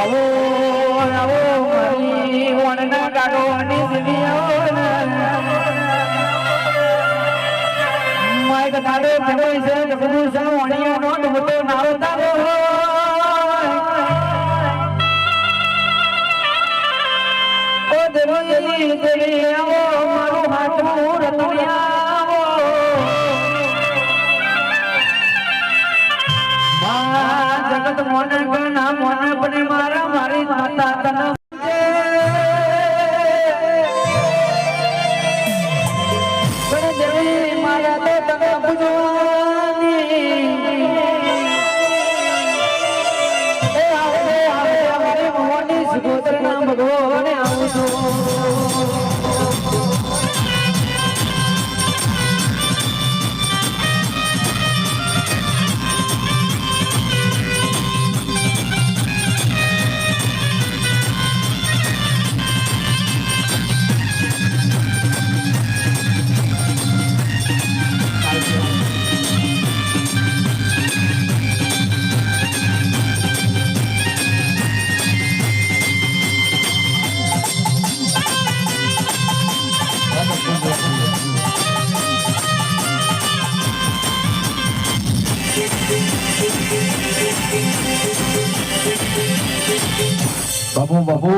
આવો આવો મારી વણના ગાડોની દિવ્યા માઈક ગાડો કેવો છે જબરુ છે વણિયાનો ડૂબતો નારો તારો ઓ દેવી દેવી આવો મારું હાથનું રતડિયા જગત મોને ગણા મોને બને મારા મારી માતા તને દેવી મારા તો તને પૂજવાની એ આવે આવે મારી મોની સુગોત્રના ભગવાને આવું છું બાબુ બાબુ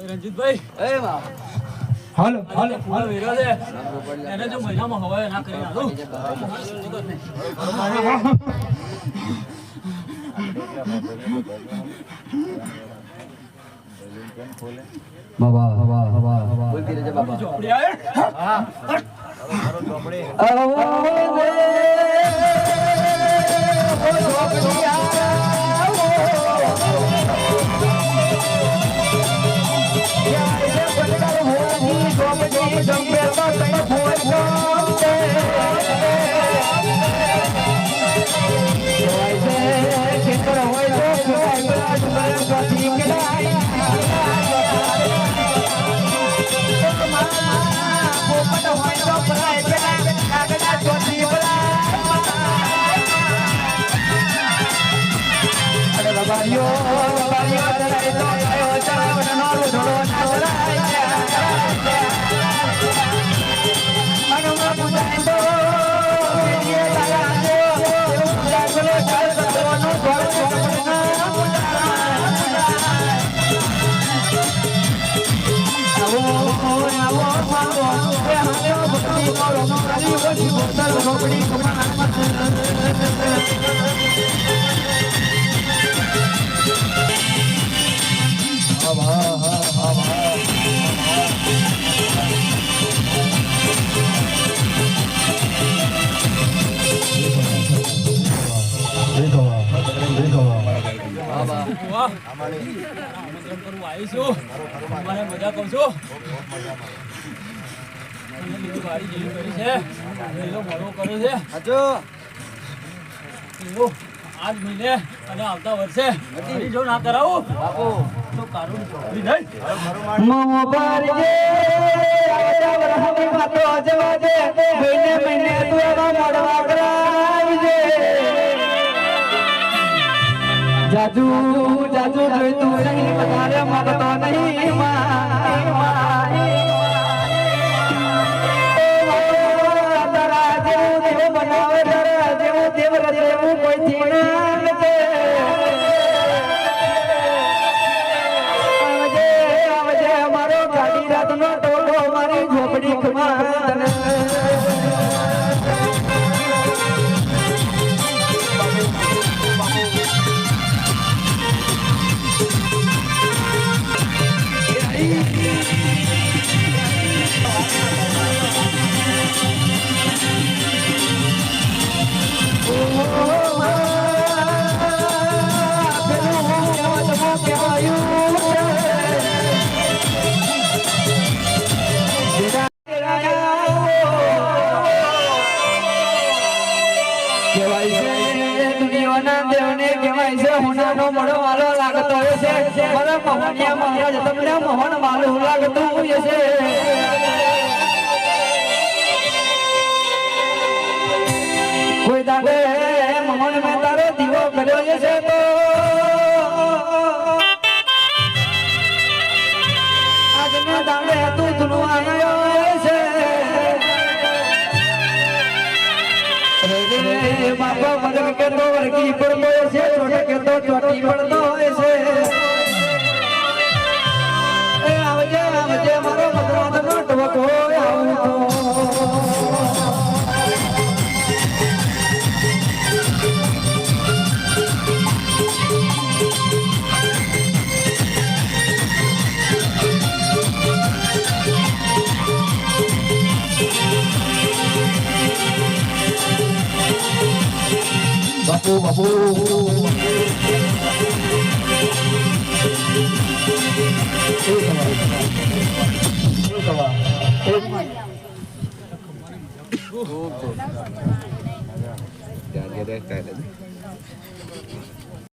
રંજીતભાઈ હાલો હાલો હાલો વેરા છે એને જો મહિનામાં હવાય ના કરી આલું બાબા હવા હવા હવા બોલતી રહેજે બાબા ચોપડી આવે હા મારો ચોપડી આવો રે ઓ ચોપડી આવો યાર એ બદલ હોની ચોપડી જંબે તો તઈ ફોન કોતે જોઈ છે કિતર હોય તો કોઈ બરાબર સ્વાતી કેડાય પોપટ હોય તો પરાય પેલા કાગડા ચોટી બોલા અરે લબારીઓ ચડાય તો આયો ચડાવ નોરો થોડો ના ચડાય મનમાં પૂજાય તો એ તારા દે પૂજા કરે ચાલ કરવાનો ઘર છોડના આવો આવો આવો એ હાલો ભક્તિ કરો મારી ઓછી બોતલ રોકડી કમાન આમંત્રણ કરવું આવીશું મને મજા કહું છું વાડી જેવી કરી છે મોડો કર્યો છે હજુ આજ મહિને અને આવતા વર્ષે જો ના કરાવું બાપુ તો કારું છોકરી નહીં મમો બારજે આજા વરહની વાતો અજવાજે મહિને મહિને તું એવા મોડવા કરાવજે જાજુ જાજુ જોઈ તું નહીં વધારે માંગતો નહીં માં દેવાના આવે ત્યારે દેવું દેવ રદેવું કોઈથી ના લજે આવજે આવજે મારો ગાડી રાતનો ટોળો મારી ઝોપડી ખમા તને હોનાનો મળો વાલો લાગતો છે મારા મોહનિયા મહારાજ તમને મોહન વાલો લાગતું છે કોઈ દાડે મોહન મેં તારો દીવો કર્યો છે તો આજને દાડે તું ધૂણું આવ્યો છે બાપા મગન કે તો વર્ગી પડતો છે છોટે કે તો ચોટી પડતો હોય છે એ આવજે આવજે મારો મગરાતનો ટવકો આવું તો બાપુ બાપુ Jangan dia dah